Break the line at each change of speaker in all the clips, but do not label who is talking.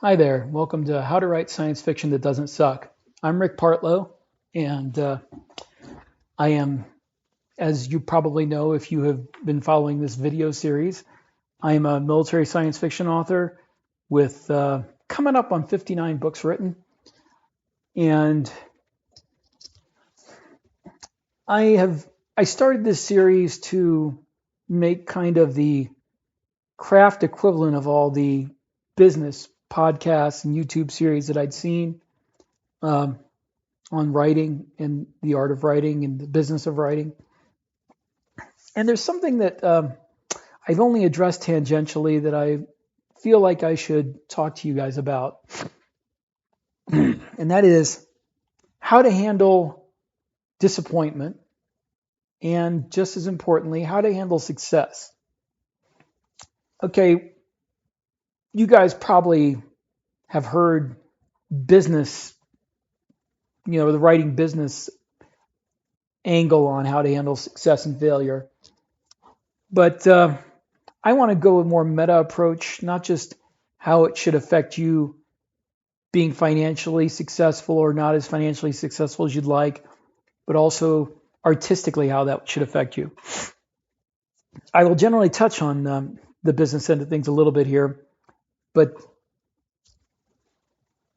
Hi there. Welcome to How to Write Science Fiction That Doesn't Suck. I'm Rick Partlow, and I am, as you probably know if you have been following this video series, I am a military science fiction author with coming up on 59 books written. And I started this series to make kind of the craft equivalent of all the business podcasts and YouTube series that I'd seen on writing and the art of writing and the business of writing. And there's something that I've only addressed tangentially that I feel like I should talk to you guys about. And that is how to handle disappointment, and just as importantly, how to handle success. Okay, you guys probably have heard business, the writing business angle on how to handle success and failure. But I want to go with a more meta approach, not just how it should affect you being financially successful or not as financially successful as you'd like, but also artistically how that should affect you. I will generally touch on the business end of things a little bit here, but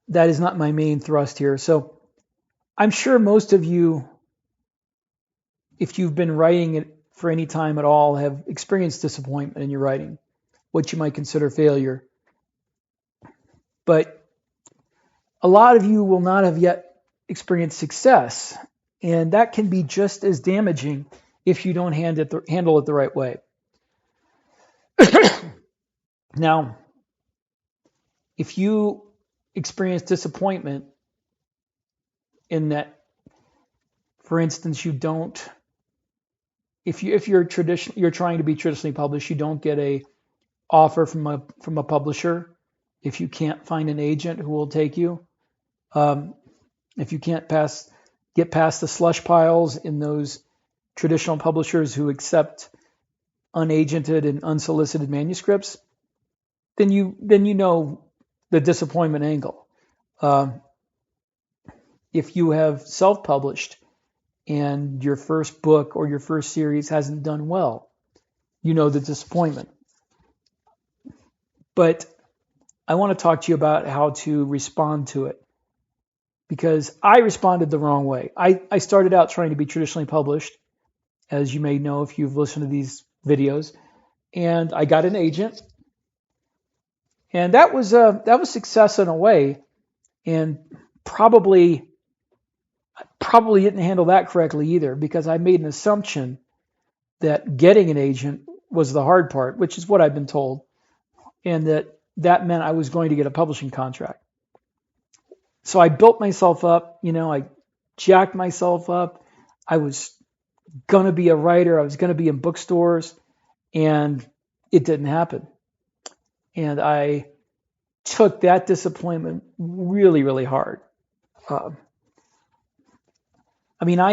that is not my main thrust here. So I'm sure most of you, if you've been writing it for any time at all, have experienced disappointment in your writing, what you might consider failure. But a lot of you will not have yet experienced success, and that can be just as damaging if you don't handle it the right way. Now, if you experience disappointment in that, for instance, if you're trying to be traditionally published, you don't get a offer from a publisher, if you can't find an agent who will take you, if you can't get past the slush piles in those traditional publishers who accept unagented and unsolicited manuscripts, then you know the disappointment angle. If you have self-published and your first book or your first series hasn't done well, you know the disappointment. But I want to talk to you about how to respond to it, because I responded the wrong way. I started out trying to be traditionally published, as you may know if you've listened to these videos, and I got an agent, and that was success in a way, and probably didn't handle that correctly either, because I made an assumption that getting an agent was the hard part, which is what I've been told, and that meant I was going to get a publishing contract. So I built myself up, I jacked myself up. I was going to be a writer. I was going to be in bookstores, and it didn't happen. And I took that disappointment really, really hard. I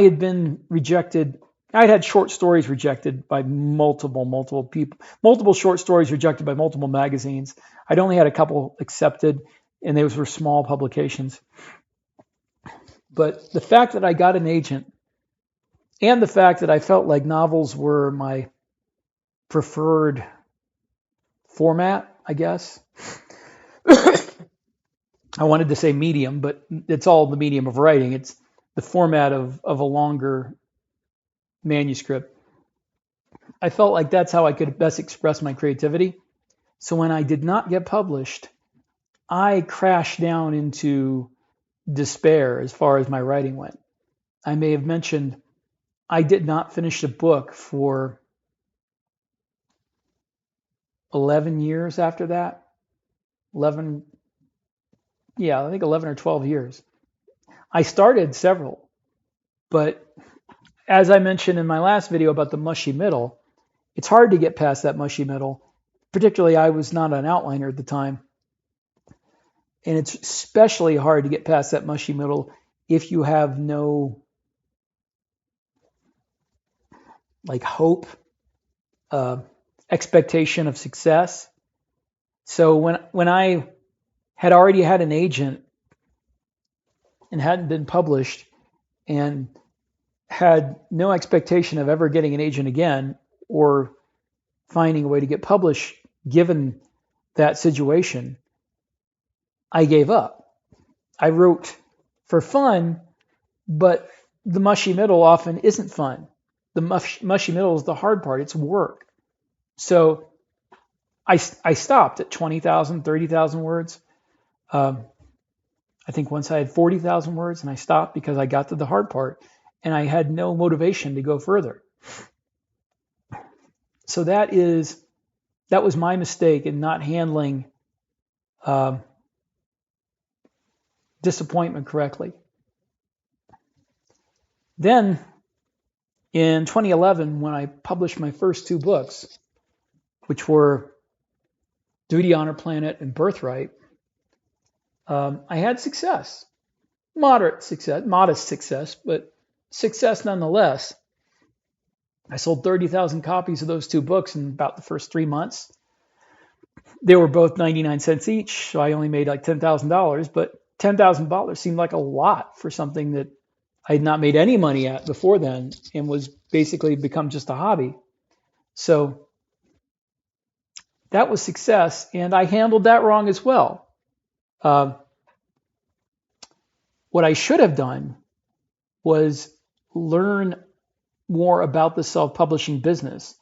had been rejected. I'd had short stories rejected by multiple people, multiple short stories rejected by multiple magazines. I'd only had a couple accepted, and those were small publications. But the fact that I got an agent, and the fact that I felt like novels were my preferred format, I guess. I wanted to say medium, but it's all the medium of writing. It's the format of a longer manuscript. I felt like that's how I could best express my creativity. So when I did not get published, I crashed down into despair as far as my writing went. I may have mentioned I did not finish a book for 11 years after that. 11 or 12 years. I started several, but as I mentioned in my last video about the mushy middle, it's hard to get past that mushy middle. Particularly, I was not an outliner at the time. And it's especially hard to get past that mushy middle if you have no hope, expectation of success. So when I had already had an agent and hadn't been published and had no expectation of ever getting an agent again or finding a way to get published given that situation, I gave up. I wrote for fun, but the mushy middle often isn't fun. The mushy middle is the hard part. It's work. So I stopped at 20,000, 30,000 words. I think once I had 40,000 words, and I stopped because I got to the hard part and I had no motivation to go further. So that was my mistake in not handling disappointment correctly. Then in 2011, when I published my first two books, which were Duty, Honor, Planet, and Birthright, I had success. Modest success, but success nonetheless. I sold 30,000 copies of those two books in about the first 3 months. They were both 99 cents each, so I only made like $10,000, but $10,000 seemed like a lot for something that I had not made any money at before then and was basically become just a hobby. So that was success, and I handled that wrong as well. What I should have done was learn more about the self-publishing business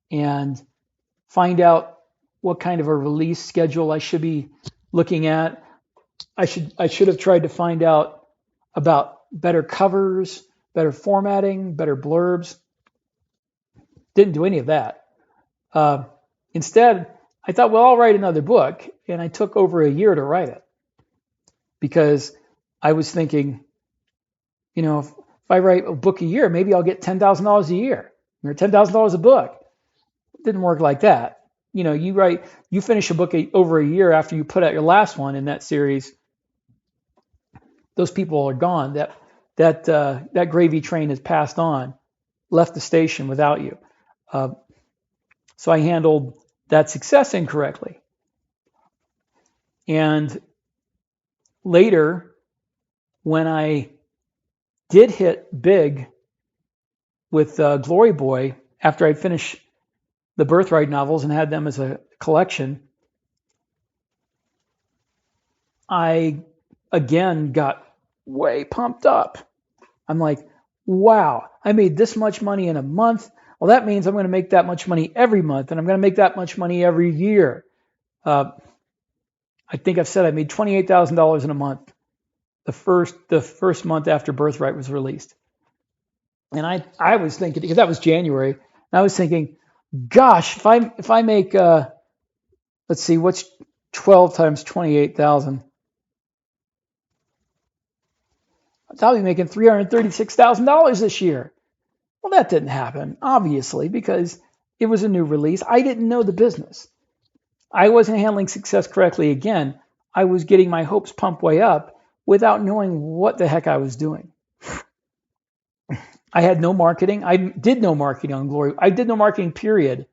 and find out what kind of a release schedule I should be looking at. I should have tried to find out about better covers, better formatting, better blurbs. Didn't do any of that. Instead, I thought, well, I'll write another book, and I took over a year to write it because I was thinking, if I write a book a year, maybe I'll get $10,000 a year or $10,000 a book. It didn't work like that. You finish a book over a year after you put out your last one in that series. Those people are gone. That gravy train has passed on, left the station without you. So I handled that success incorrectly. And later, when I did hit big with Glory Boy, after I'd finished the Birthright novels and had them as a collection, I again got way pumped up. I'm like, wow, I made this much money in a month. Well, that means I'm going to make that much money every month, and I'm going to make that much money every year. I think I've said I made $28,000 in a month the first month after Birthright was released. And I was thinking, because that was January, and I was thinking, gosh, if I make let's see, what's 12 times 28,000? I'll be making $336,000 this year. Well, that didn't happen, obviously, because it was a new release. I didn't know the business. I wasn't handling success correctly again. I was getting my hopes pumped way up without knowing what the heck I was doing. I had no marketing. I did no marketing on Glory. I did no marketing, period,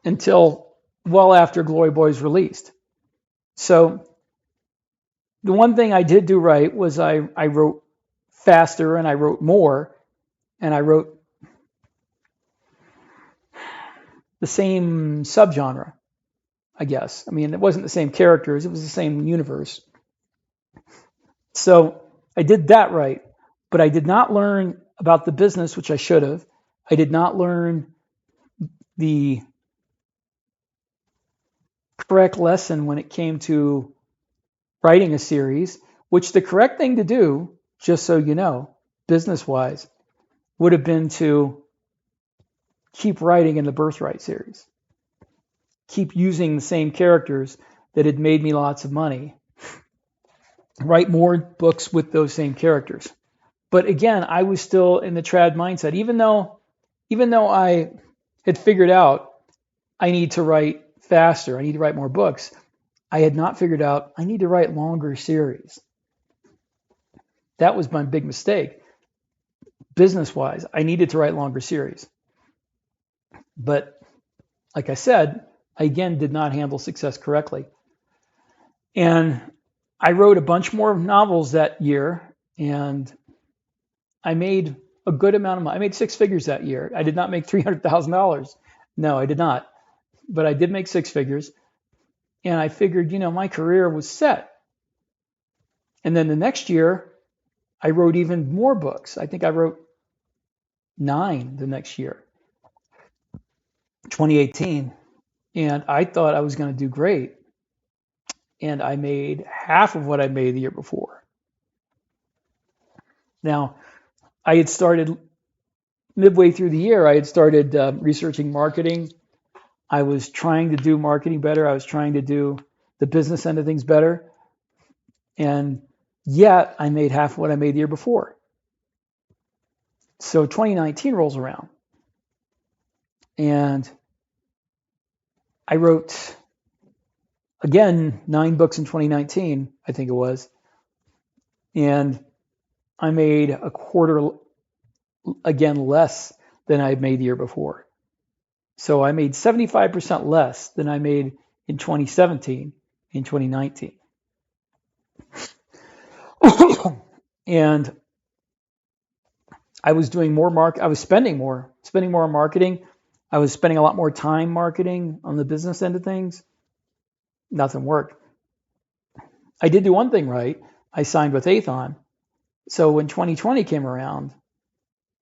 until well after Glory Boys released. So the one thing I did do right was I wrote faster and I wrote more, and I wrote the same subgenre, I guess. I mean, it wasn't the same characters. It was the same universe. So I did that right, but I did not learn about the business, which I should have. I did not learn the correct lesson when it came to writing a series, which the correct thing to do, just so you know, business-wise, would have been to keep writing in the Birthright series. Keep using the same characters that had made me lots of money. Write more books with those same characters. But again, I was still in the trad mindset. Even though I had figured out I need to write faster, I need to write more books, I had not figured out I need to write longer series. That was my big mistake. Business-wise, I needed to write longer series. But like I said, I again did not handle success correctly. And I wrote a bunch more novels that year, and I made a good amount of money. I made six figures that year. I did not make $300,000. No, I did not. But I did make six figures. And I figured, my career was set. And then the next year, I wrote even more books. I think I wrote 9 the next year, 2018. And I thought I was going to do great. And I made half of what I made the year before. Now, I had started midway through the year, I had started researching marketing. I was trying to do marketing better. I was trying to do the business end of things better. And yet I made half what I made the year before. So 2019 rolls around. And I wrote, again, 9 books in 2019, I think it was. And I made a quarter, again, less than I had made the year before. So I made 75% less than I made in 2017 in 2019. And I was doing more I was spending more on marketing. I was spending a lot more time marketing on the business end of things. Nothing worked. I did do one thing right. I signed with Aethon. So when 2020 came around,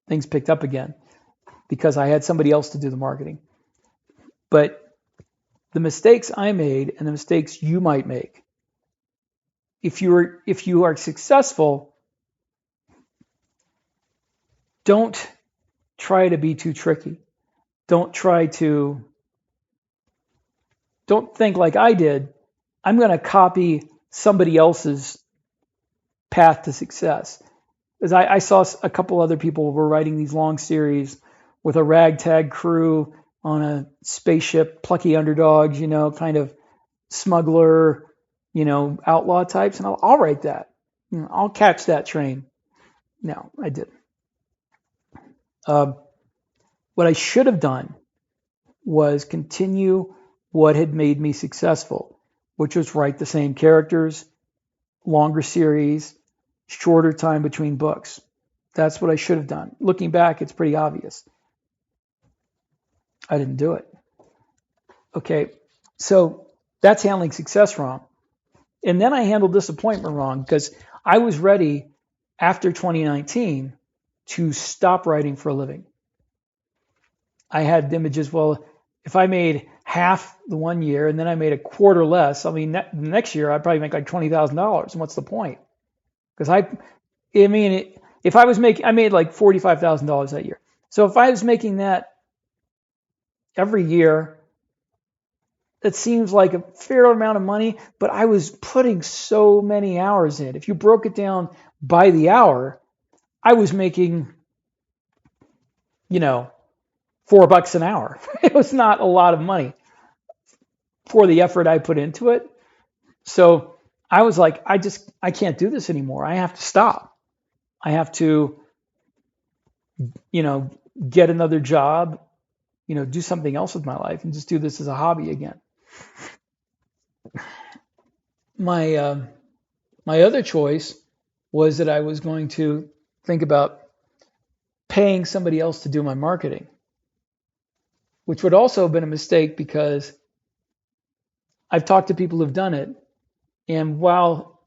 things picked up again because I had somebody else to do the marketing. But the mistakes I made and the mistakes you might make, if you are successful, don't try to be too tricky. Don't think like I did. I'm going to copy somebody else's path to success. As I saw a couple other people were writing these long series with a ragtag crew on a spaceship, plucky underdogs, kind of smuggler, outlaw types. And I'll write that. I'll catch that train. No, I didn't. What I should have done was continue what had made me successful, which was write the same characters, longer series, shorter time between books. That's what I should have done. Looking back, it's pretty obvious. I didn't do it. Okay, so that's handling success wrong. And then I handled disappointment wrong because I was ready after 2019 to stop writing for a living. I had images, well, if I made half the one year and then I made a quarter less, next year I'd probably make like $20,000. And what's the point? Because if I was making, I made like $45,000 that year. So if I was making that every year, that seems like a fair amount of money, but I was putting so many hours in. If you broke it down by the hour, I was making, $4 an hour. It was not a lot of money for the effort I put into it. So I was like, I can't do this anymore. I have to stop. I have to, get another job, do something else with my life and just do this as a hobby again. My other choice was that I was going to think about paying somebody else to do my marketing, which would also have been a mistake because I've talked to people who've done it. And while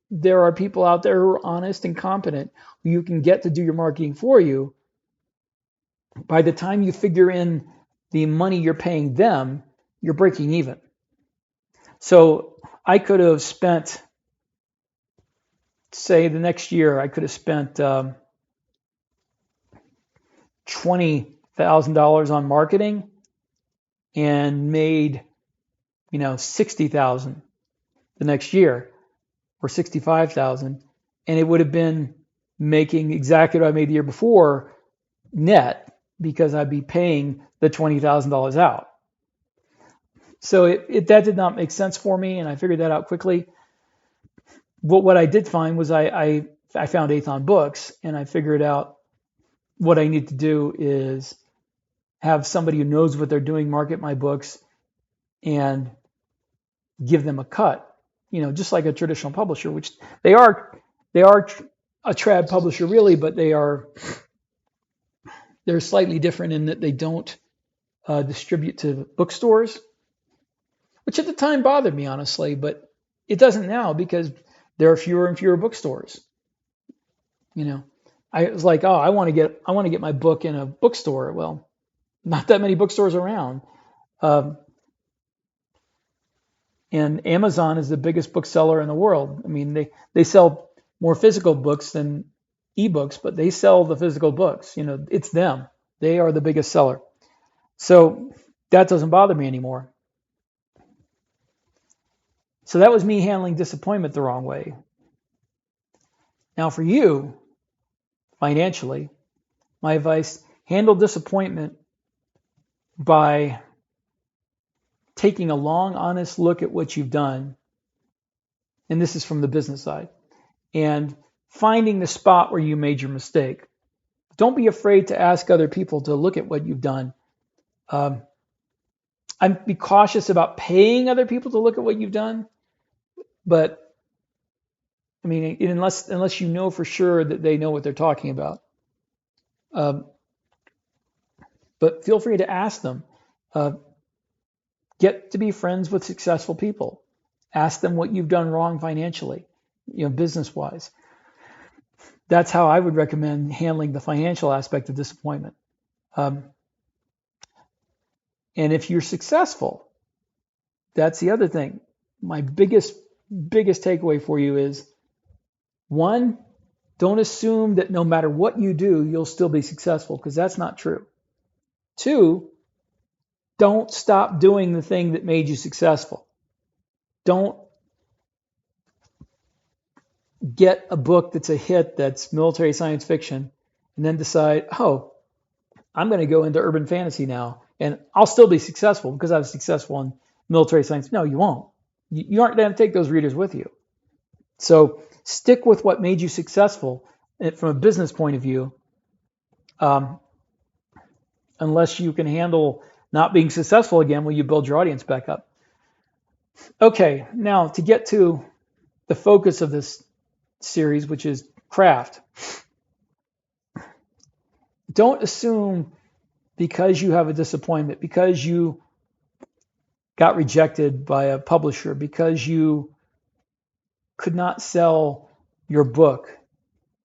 there are people out there who are honest and competent, who you can get to do your marketing for you, by the time you figure in the money you're paying them, you're breaking even. So I could have spent, say the next year, I could have spent $20,000 on marketing and made, $60,000 the next year or $65,000. And it would have been making exactly what I made the year before net because I'd be paying the $20,000 out. So that did not make sense for me, and I figured that out quickly. But what I did find was I found Aethon Books, and I figured out what I need to do is have somebody who knows what they're doing market my books and give them a cut just like a traditional publisher, which they are a trad publisher really, but they're slightly different in that they don't distribute to bookstores, which at the time bothered me honestly, but it doesn't now because there are fewer and fewer bookstores. I was like, oh, I want to get my book in a bookstore. Well, not that many bookstores around. And Amazon is the biggest bookseller in the world. I mean, they sell more physical books than ebooks, but they sell the physical books. It's them. They are the biggest seller. So that doesn't bother me anymore. So that was me handling disappointment the wrong way. Now for you, financially, my advice, handle disappointment by taking a long, honest look at what you've done. And this is from the business side. And finding the spot where you made your mistake. Don't be afraid to ask other people to look at what you've done. I'd be cautious about paying other people to look at what you've done. But I mean, unless you know for sure that they know what they're talking about. But feel free to ask them. Get to be friends with successful people. Ask them what you've done wrong financially, business-wise. That's how I would recommend handling the financial aspect of disappointment. And if you're successful, that's the other thing. My biggest takeaway for you is, one, don't assume that no matter what you do, you'll still be successful, because that's not true. Two, don't stop doing the thing that made you successful. Don't get a book that's a hit that's military science fiction and then decide, oh, I'm going to go into urban fantasy now and I'll still be successful because I was successful in military science. No, you won't. You aren't going to take those readers with you. So stick with what made you successful from a business point of view, unless you can handle not being successful again when you build your audience back up. Okay, now to get to the focus of this series, which is craft. Don't assume because you have a disappointment, because you got rejected by a publisher, because you could not sell your book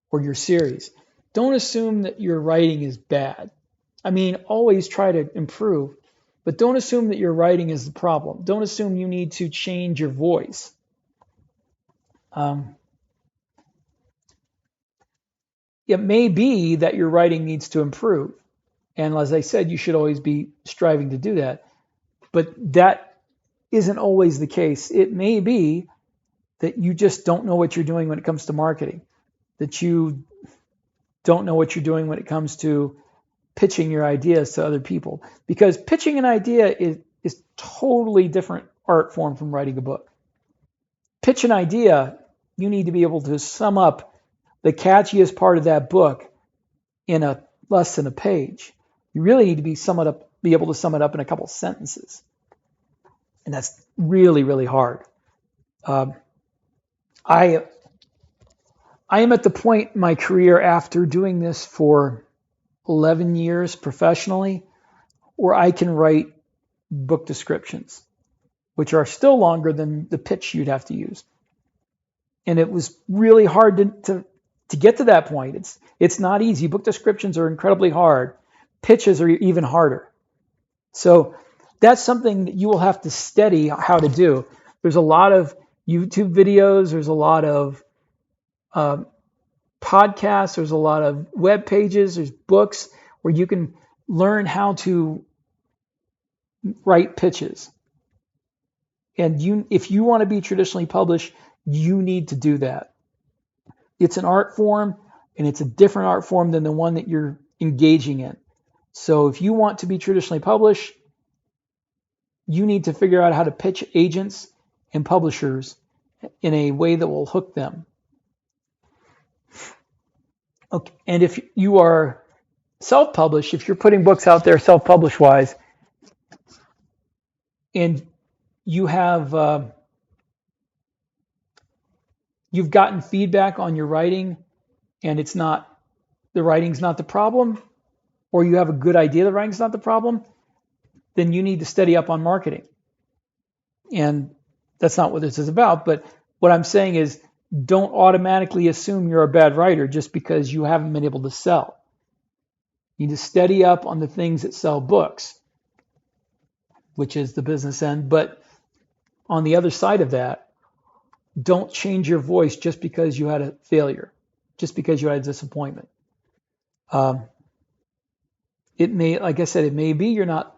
or your series. Don't assume that your writing is bad. I mean, always try to improve, but don't assume that your writing is the problem. Don't assume you need to change your voice. It may be that your writing needs to improve. And as I said, you should always be striving to do that. But that isn't always the case. It may be that you just don't know what you're doing when it comes to marketing, that you don't know what you're doing when it comes to pitching your ideas to other people. Because pitching an idea is totally different art form from writing a book. Pitch an idea, you need to be able to sum up the catchiest part of that book in a less than a page. You really need to be able to sum it up in a couple sentences. And that's really, really hard. I am at the point in my career after doing this for 11 years professionally where I can write book descriptions, which are still longer than the pitch you'd have to use. And it was really hard to get to that point. It's not easy. Book descriptions are incredibly hard. Pitches are even harder. So that's something that you will have to study how to do. There's a lot of YouTube videos. There's a lot of podcasts. There's a lot of web pages. There's books where you can learn how to write pitches. And if you want to be traditionally published, you need to do that. It's an art form, and it's a different art form than the one that you're engaging in. So if you want to be traditionally published, you need to figure out how to pitch agents and publishers in a way that will hook them. Okay. And if you are self-published, if you're putting books out there self-published wise, and you have you've gotten feedback on your writing and the writing's not the problem, or you have a good idea the writing's not the problem, then you need to study up on marketing. And that's not what this is about. But what I'm saying is, don't automatically assume you're a bad writer just because you haven't been able to sell. You need to study up on the things that sell books, which is the business end. But on the other side of that, don't change your voice just because you had a failure, just because you had a disappointment. It may, like I said, it may be you're not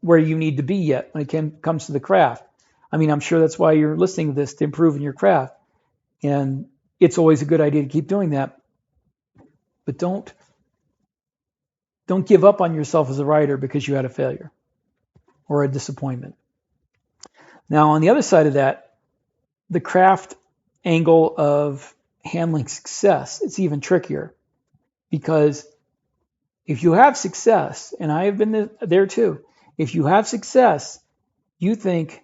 where you need to be yet when it comes to the craft. I mean, I'm sure that's why you're listening to this, to improve in your craft. And it's always a good idea to keep doing that. But don't give up on yourself as a writer because you had a failure or a disappointment. Now, on the other side of that, the craft angle of handling success, it's even trickier, because if you have success, and I have been there too, if you have success, you think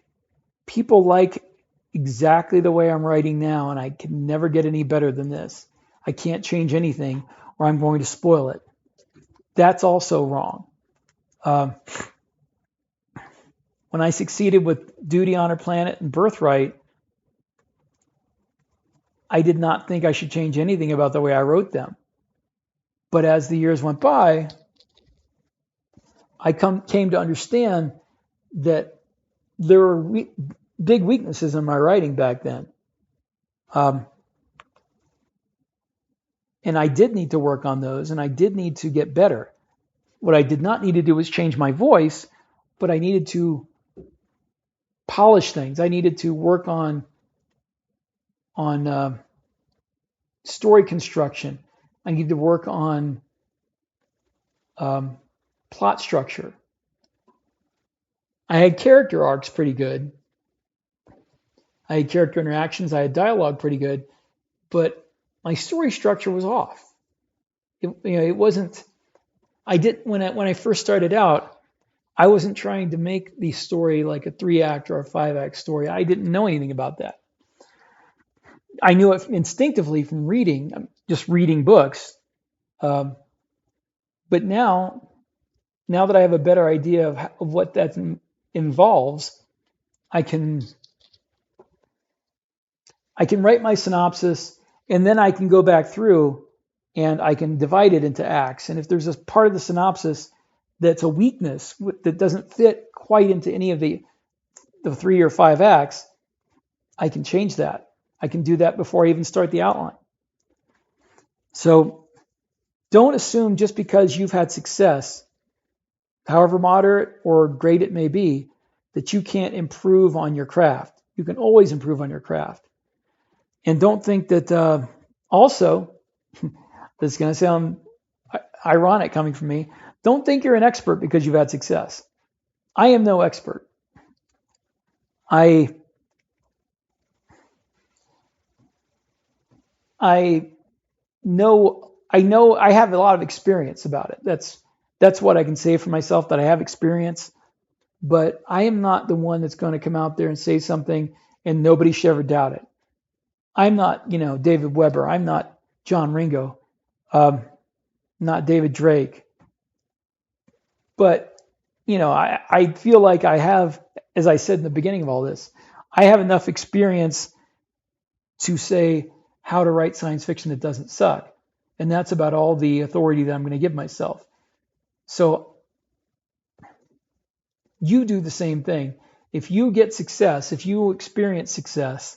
people like exactly the way I'm writing now, and I can never get any better than this. I can't change anything, or I'm going to spoil it. That's also wrong. When I succeeded with Duty, Honor, Planet, and Birthright, I did not think I should change anything about the way I wrote them. But as the years went by, I came to understand that there were big weaknesses in my writing back then. And I did need to work on those, and I did need to get better. What I did not need to do was change my voice, but I needed to polish things. I needed to work on story construction. I needed to work on plot structure. I had character arcs pretty good. I had character interactions. I had dialogue pretty good, but my story structure was off. It wasn't. When I first started out, I wasn't trying to make the story like a 3-act or a 5-act story. I didn't know anything about that. I knew it instinctively from reading, just reading books. But now that I have a better idea of what that involves, I can write my synopsis, and then I can go back through and I can divide it into acts. And if there's a part of the synopsis that's a weakness that doesn't fit quite into any of the 3 or 5 acts, I can change that. I can do that before I even start the outline. So don't assume just because you've had success, however moderate or great it may be, that you can't improve on your craft. You can always improve on your craft. And don't think that, also, this is going to sound ironic coming from me, don't think you're an expert because you've had success. I am no expert. I know I have a lot of experience about it. That's what I can say for myself, that I have experience, but I am not the one that's going to come out there and say something and nobody should ever doubt it. I'm not, David Weber. I'm not John Ringo. Not David Drake. But, I feel like I have, as I said in the beginning of all this, I have enough experience to say how to write science fiction that doesn't suck. And that's about all the authority that I'm going to give myself. So you do the same thing. If you get success, if you experience success,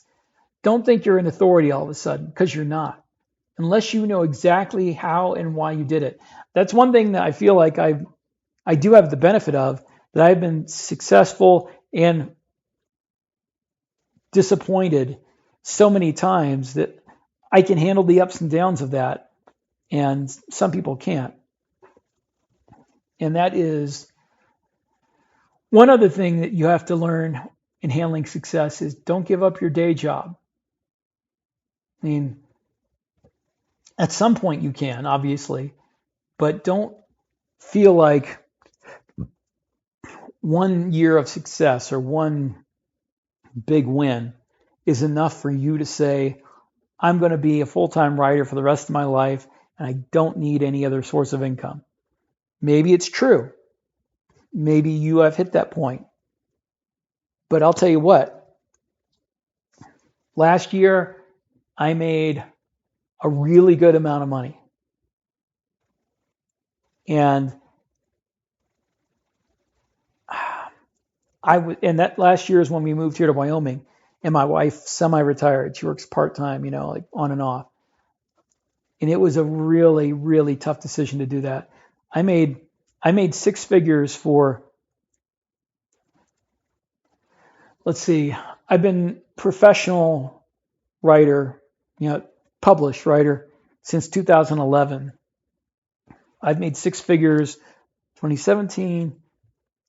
don't think you're an authority all of a sudden, because you're not, unless you know exactly how and why you did it. That's one thing that I feel like I do have the benefit of, that I've been successful and disappointed so many times that I can handle the ups and downs of that, and some people can't. And that is one other thing that you have to learn in handling success is don't give up your day job. I mean, at some point you can, obviously, but don't feel like one year of success or one big win is enough for you to say, I'm going to be a full-time writer for the rest of my life and I don't need any other source of income. Maybe it's true. Maybe you have hit that point. But I'll tell you what, last year I made a really good amount of money. And and that last year is when we moved here to Wyoming, and my wife semi-retired. She works part-time, like on and off. And it was a really, really tough decision to do that. I made six figures for, let's see, I've been professional writer, published writer since 2011. I've made six figures 2017,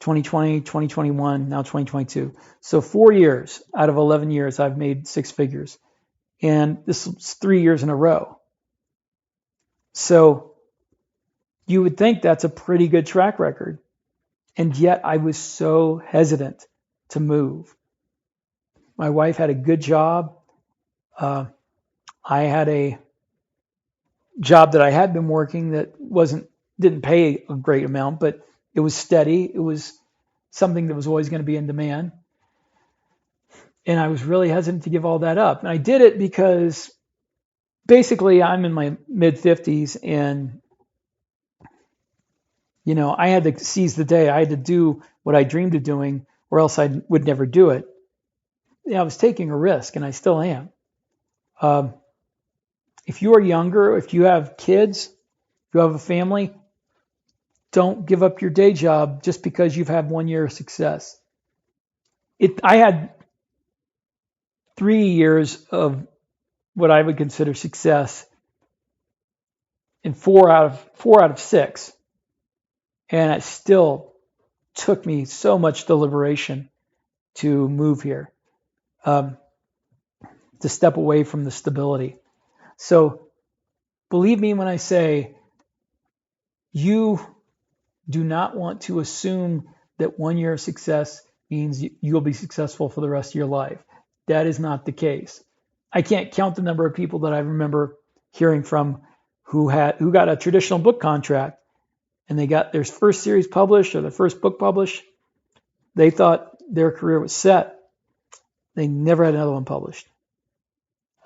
2020, 2021, now 2022. So 4 years out of 11 years, I've made six figures. And this is 3 years in a row. So you would think that's a pretty good track record. And yet I was so hesitant to move. My wife had a good job. I had a job that I had been working that didn't pay a great amount, but it was steady. It was something that was always going to be in demand. And I was really hesitant to give all that up. And I did it because basically I'm in my mid 50s and, I had to seize the day. I had to do what I dreamed of doing or else I would never do it. I was taking a risk and I still am. If you are younger, if you have kids, if you have a family, don't give up your day job just because you've had 1 year of success. I had 3 years of what I would consider success in four out of 6. And it still took me so much deliberation to move here, to step away from the stability. So believe me when I say you do not want to assume that 1 year of success means you'll be successful for the rest of your life. That is not the case. I can't count the number of people that I remember hearing from who got a traditional book contract and they got their first series published or their first book published. They thought their career was set. They never had another one published.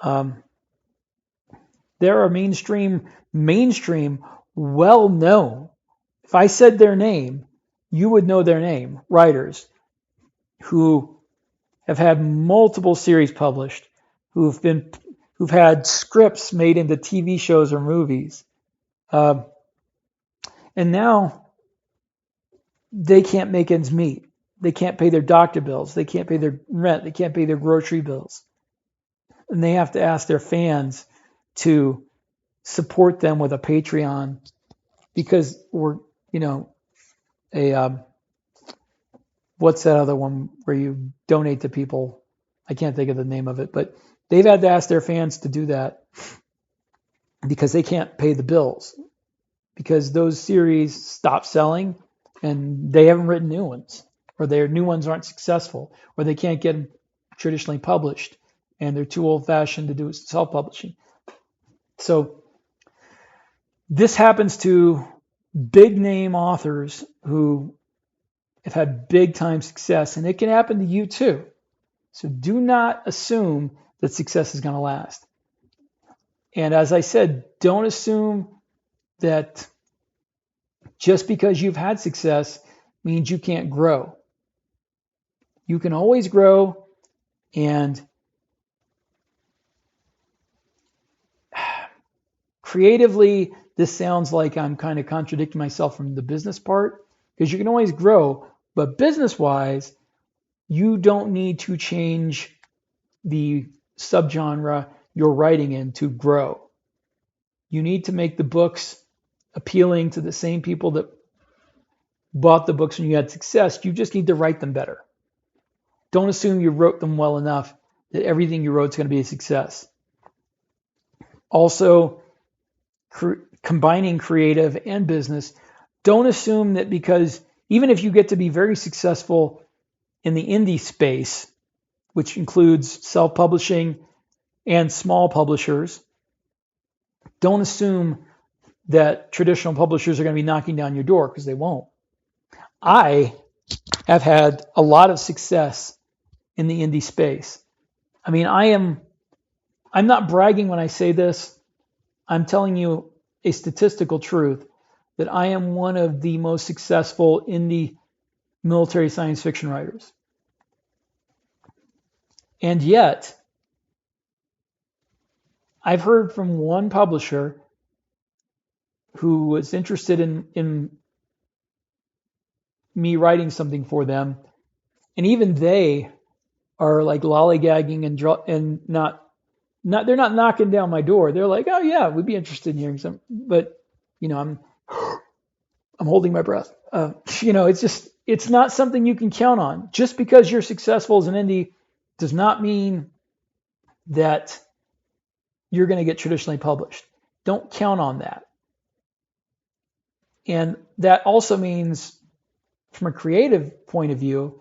There are mainstream, well known. If I said their name, you would know their name. Writers who have had multiple series published, who've had scripts made into TV shows or movies, and now they can't make ends meet. They can't pay their doctor bills. They can't pay their rent. They can't pay their grocery bills, and they have to ask their fans to support them with a Patreon because we're, what's that other one where you donate to people? I can't think of the name of it, but they've had to ask their fans to do that because they can't pay the bills because those series stop selling and they haven't written new ones or their new ones aren't successful or they can't get them traditionally published and they're too old fashioned to do self-publishing. So this happens to big name authors who have had big time success, and it can happen to you too. So do not assume that success is going to last. And as I said, don't assume that just because you've had success means you can't grow. You can always grow, and creatively, this sounds like I'm kind of contradicting myself from the business part because you can always grow, but business-wise, you don't need to change the subgenre you're writing in to grow. You need to make the books appealing to the same people that bought the books when you had success. You just need to write them better. Don't assume you wrote them well enough that everything you wrote is going to be a success. Also, combining creative and business, don't assume that because even if you get to be very successful in the indie space, which includes self-publishing and small publishers. Don't assume that traditional publishers are going to be knocking down your door, because they won't. I have had a lot of success in the indie space. I mean, I'm not bragging when I say this. I'm telling you a statistical truth that I am one of the most successful indie military science fiction writers. And yet, I've heard from one publisher who was interested in me writing something for them, and even they are like lollygagging and not they're not knocking down my door. They're like, oh yeah, we'd be interested in hearing some, but I'm holding my breath. It's not something you can count on. Just because you're successful as an indie does not mean that you're going to get traditionally published. Don't count on that. And that also means, from a creative point of view,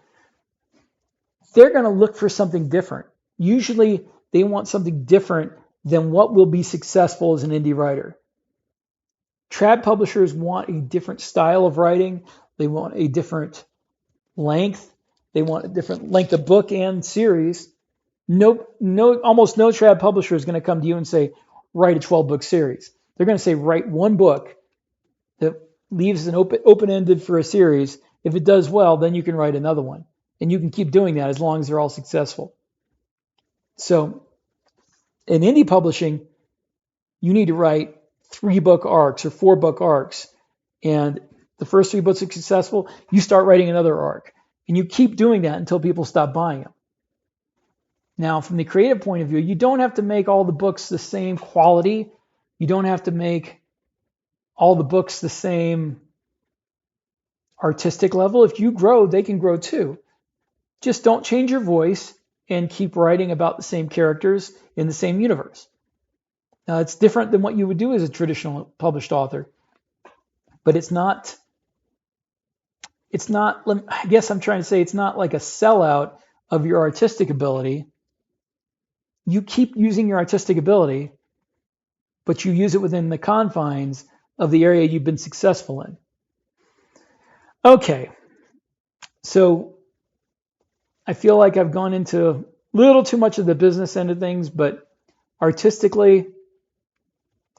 they're going to look for something different. Usually they want something different than what will be successful as an indie writer. Trad publishers want a different style of writing. They want a different length. They want a different length of book and series. Almost no trad publisher is going to come to you and say, write a 12-book series. They're going to say, write one book that leaves an open-ended for a series. If it does well, then you can write another one. And you can keep doing that as long as they're all successful. So in indie publishing, you need to write 3-book arcs or 4-book arcs. And the first 3 books are successful, you start writing another arc. And you keep doing that until people stop buying them. Now, from the creative point of view, you don't have to make all the books the same quality. You don't have to make all the books the same artistic level. If you grow, they can grow too. Just don't change your voice and keep writing about the same characters in the same universe. Now, it's different than what you would do as a traditional published author, but it's not, I guess I'm trying to say, it's not like a sellout of your artistic ability. You keep using your artistic ability, but you use it within the confines of the area you've been successful in. Okay, so I feel like I've gone into a little too much of the business end of things, but artistically,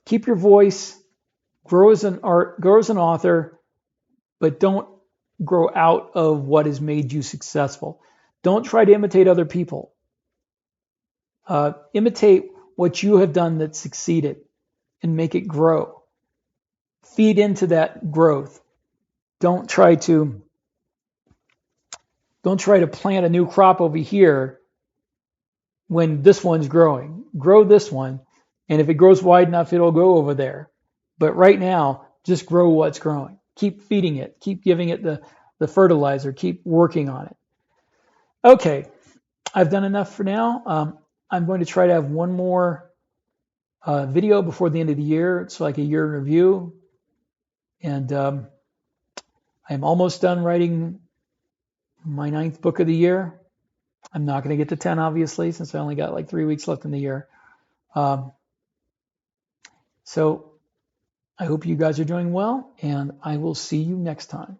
keep your voice, grow as an author, but don't grow out of what has made you successful. Don't try to imitate other people. Imitate what you have done that succeeded and make it grow. Feed into that growth. Don't try to plant a new crop over here when this one's growing. Grow this one, and if it grows wide enough, it'll go over there. But right now, just grow what's growing. Keep feeding it. Keep giving it the fertilizer. Keep working on it. Okay, I've done enough for now. I'm going to try to have one more video before the end of the year. It's like a year in review. And I'm almost done writing my 9th book of the year. I'm not going to get to 10, obviously, since I only got like 3 weeks left in the year. So I hope you guys are doing well, and I will see you next time.